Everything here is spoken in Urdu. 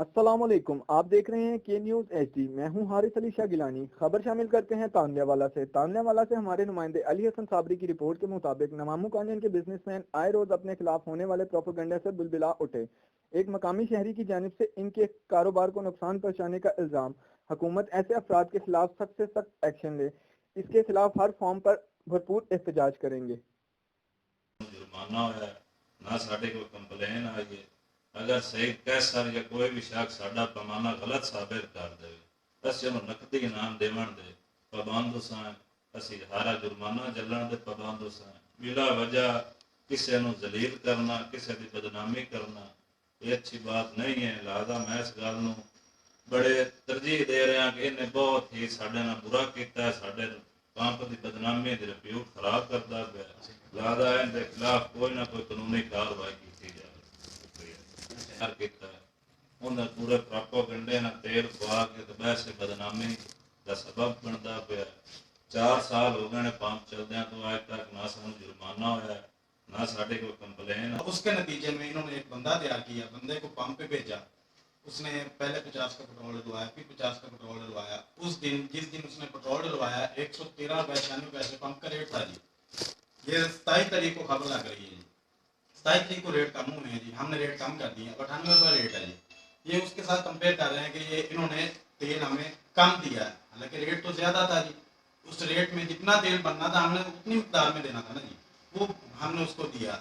السلام علیکم، آپ دیکھ رہے ہیں کے نیوز ایچ ڈی۔ میں ہوں حارث علی شاہ گیلانی۔ خبر شامل کرتے ہیں تانیہ والا سے۔ تانیہ والا سے ہمارے نمائندے علی حسن صابری کی رپورٹ کے مطابق نوامو کانین کے بزنس مین آئے روز اپنے خلاف ہونے والے پروپیگنڈا سے بلبلا اٹھے۔ ایک مقامی شہری کی جانب سے ان کے کاروبار کو نقصان پہنچانے کا الزام۔ حکومت ایسے افراد کے خلاف سخت سے سخت ایکشن لے، اس کے خلاف ہر فارم پر بھرپور احتجاج کریں گے۔ جرمانہ ہوا نہ ساڈے کو کمپلین آئی ہے۔ اگر صحیح کیسر یا کوئی بھی شخص ساڈا پیمانہ غلط ثابت کر دے اسی انہوں نقدی انعام دیون دے پابند سائیں، اسی ہارا جرمانہ جلن دے پابند سائیں۔ بلا وجہ کسی نو ذلیل کرنا، کسی کی بدنامی کرنا یہ اچھی بات نہیں ہے۔ لہذا میں اس گل نو بڑے ترجیح دے رہا کہ انہیں بہت ہی ساڈے نال برا کیتا ہے، ساڈے کامپ کی بدنامی دی رپیوٹ خراب کرتا پیا۔ لہذا ان کے خلاف کوئی نہ کوئی قانونی کارروائی کی جائے۔ انہیں پورے پروپیگنڈے نہ تیل پوا کے ویسے بدنامی کا سبب بنتا پیا۔ 4 سال ہو گئے پمپ چلدیاں تو آج تک نہ سانوں جرمانہ ہوا ہے نہ ساڈے کوئی کمپلین۔ اس کے نتیجے میں انہوں نے ایک بندہ تیار کیا، بندے کو پمپ پہ بھیجا، اس نے پہلے 50 کا پٹرول ڈلوایا، پھر 50 کا پٹرول ڈلوایا۔ اس دن جس دن اس نے پٹرول ڈلوایا 113 پیسے پمپ کا ریٹ تھا جی۔ یہ 27 تاریخ کو خبر لگ رہی ہے جی، 27 تاریخ کو ریٹ کم ہوئے ہیں جی، ہم نے ریٹ کم کر دیا، 98 روپے ریٹ ہے جی۔ یہ اس کے ساتھ کمپیئر کر رہے ہیں کہ یہ انہوں نے تیل ہمیں کم دیا ہے، حالانکہ ریٹ تو زیادہ تھا جی۔ اس ریٹ میں جتنا تیل بننا تھا ہم نے اتنی مقدار میں دینا تھا نا جی، وہ ہم نے اس کو دیا۔